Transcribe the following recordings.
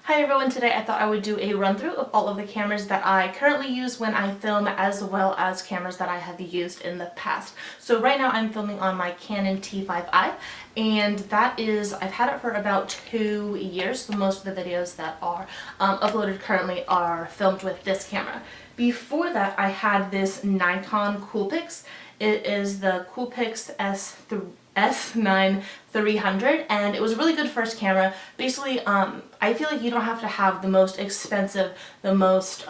Hi everyone, today I thought I would do a run through of all of the cameras that I currently use when I film, as well as cameras that I have used in the past. So right now I'm filming on my Canon T5i, and that is, I've had it for about 2 years, so most of the videos that are uploaded currently are filmed with this camera. Before that I had this Nikon Coolpix. It is the Coolpix S9300, and it was a really good first camera. Basically, I feel like you don't have to have the most expensive, the most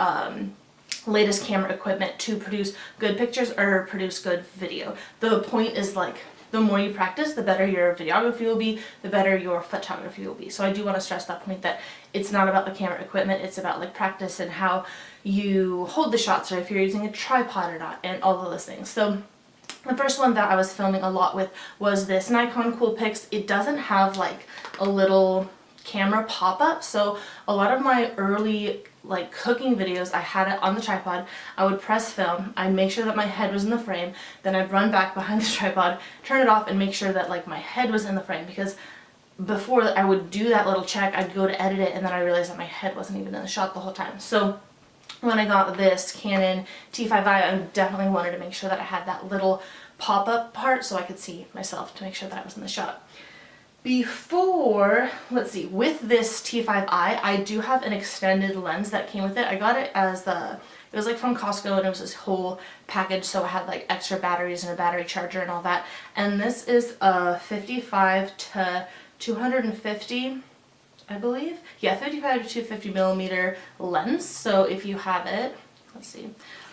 latest camera equipment to produce good pictures or produce good video. The point is, like, the more you practice, the better your videography will be, the better your photography will be. So I do want to stress that point, that it's not about the camera equipment, it's about like practice and how you hold the shots, or if you're using a tripod or not, and all of those things. So the first one that I was filming a lot with was this Nikon Coolpix. It doesn't have like a little camera pop-up, so a lot of my early like cooking videos, I had it on the tripod. I would press film, I'd make sure that my head was in the frame, then I'd run back behind the tripod, turn it off, and make sure that like my head was in the frame, because before I would do that little check, I'd go to edit it and then I realized that my head wasn't even in the shot the whole time. So when I got this Canon T5i, I definitely wanted to make sure that I had that little pop-up part so I could see myself, to make sure that I was in the shot. Before, let's see, with this T5i, I do have an extended lens that came with it. I got it as it was like from Costco, and it was this whole package, so it had like extra batteries and a battery charger and all that. And this is a 55 to 250, I believe. Yeah, 55 to 250 millimeter lens. So if you have it, let's see,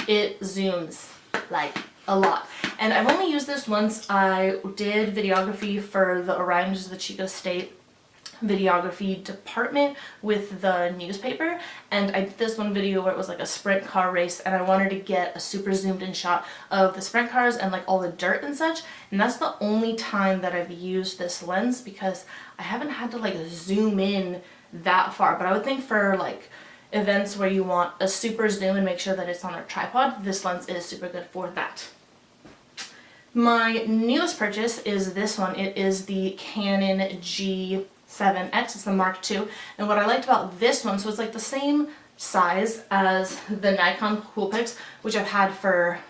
it zooms like a lot. And I've only used this once. I did videography for the Orion, which is the Chico State videography department with the newspaper, and I did this one video where it was like a sprint car race, and I wanted to get a super zoomed in shot of the sprint cars and like all the dirt and such, and that's the only time that I've used this lens, because I haven't had to like zoom in that far. But I would think for like events where you want a super zoom and make sure that it's on a tripod, this lens is super good for that. My newest purchase is this one. It is the Canon G7X, it's the Mark II, and what I liked about this one, so it's like the same size as the Nikon Coolpix, which I've had for,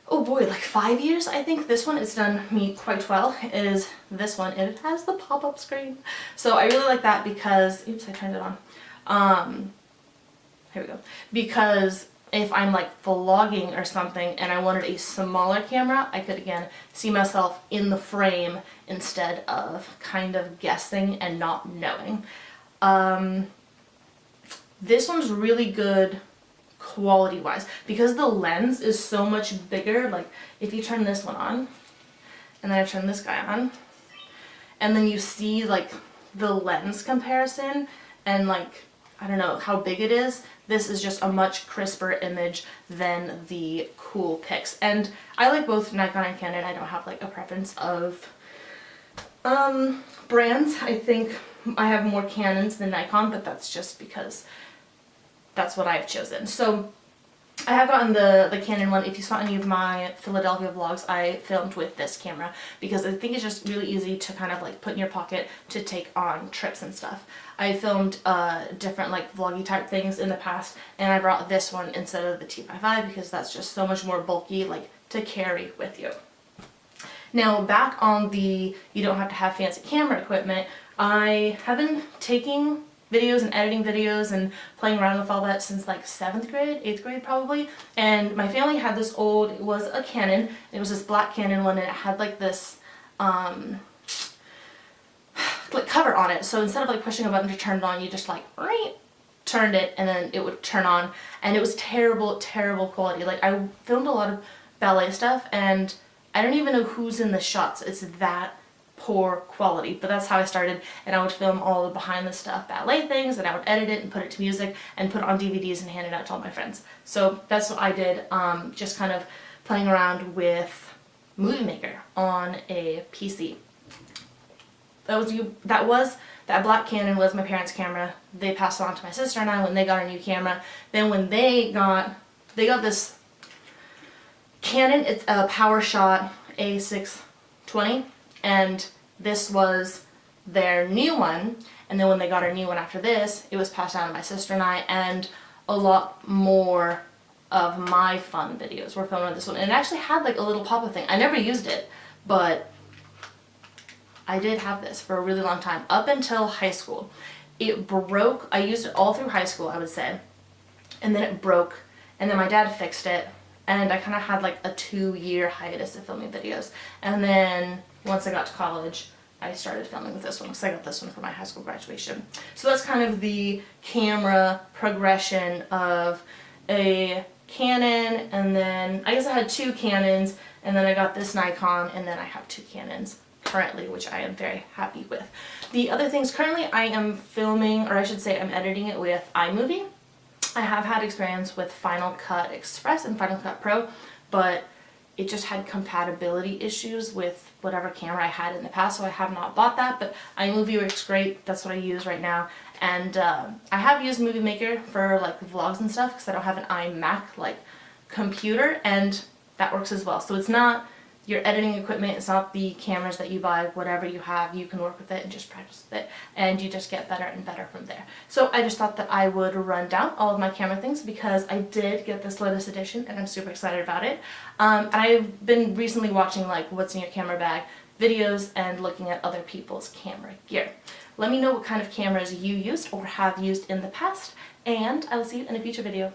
oh boy, like 5 years, I think. This one, it's done me quite well, is this one, and it has the pop-up screen. So I really like that because, oops, I turned it on. Here we go. Because if I'm like vlogging or something and I wanted a smaller camera, I could again see myself in the frame instead of kind of guessing and not knowing. This one's really good quality wise because the lens is so much bigger. Like if you turn this one on and then I turn this guy on, and then you see like the lens comparison and like, I don't know how big it is. This is just a much crisper image than the Coolpix. And I like both Nikon and Canon. I don't have like a preference of brands. I think I have more Canons than Nikon, but that's just because that's what I've chosen. So I have gotten the Canon one. If you saw any of my Philadelphia vlogs, I filmed with this camera because I think it's just really easy to kind of like put in your pocket to take on trips and stuff. I filmed different like vloggy type things in the past, and I brought this one instead of the T5i because that's just so much more bulky, like to carry with you. Now back on the you don't have to have fancy camera equipment, I have been taking videos and editing videos and playing around with all that since like 7th grade, 8th grade probably. And my family had this old, it was a Canon, it was this black Canon one, and it had like this like cover on it. So instead of like pushing a button to turn it on, you just like turned it and then it would turn on, and it was terrible, terrible quality. Like I filmed a lot of ballet stuff and I don't even know who's in the shots. It's that poor quality, but that's how I started, and I would film all the behind the stuff ballet things, and I would edit it and put it to music and put it on DVDs and hand it out to all my friends. So that's what I did, just kind of playing around with Movie Maker on a PC. That black Canon was my parents' camera. They passed it on to my sister and I when they got a new camera. Then when they got this Canon, it's a PowerShot A620, and this was their new one, and then when they got our new one after this, it was passed down to my sister and I, and a lot more of my fun videos were filmed on this one. And it actually had like a little pop-up thing. I never used it, but I did have this for a really long time, up until high school. It broke. I used it all through high school, I would say, and then it broke, and then my dad fixed it, and I kind of had like a 2-year hiatus of filming videos. And then once I got to college, I started filming with this one, because I got this one for my high school graduation. So that's kind of the camera progression of a Canon, and then I guess I had 2 Canons, and then I got this Nikon, and then I have 2 Canons currently, which I am very happy with. The other things, currently I am filming, or I should say I'm editing it with iMovie. I have had experience with Final Cut Express and Final Cut Pro, but it just had compatibility issues with whatever camera I had in the past, so I have not bought that, but iMovie works great. That's what I use right now. And I have used Movie Maker for like vlogs and stuff, because I don't have an iMac like computer, and that works as well. So it's not your editing equipment, it's not the cameras that you buy. Whatever you have, you can work with it and just practice with it, and you just get better and better from there. So I just thought that I would run down all of my camera things, because I did get this latest edition and I'm super excited about it. I've been recently watching like what's in your camera bag videos and looking at other people's camera gear. Let me know what kind of cameras you used or have used in the past, and I will see you in a future video.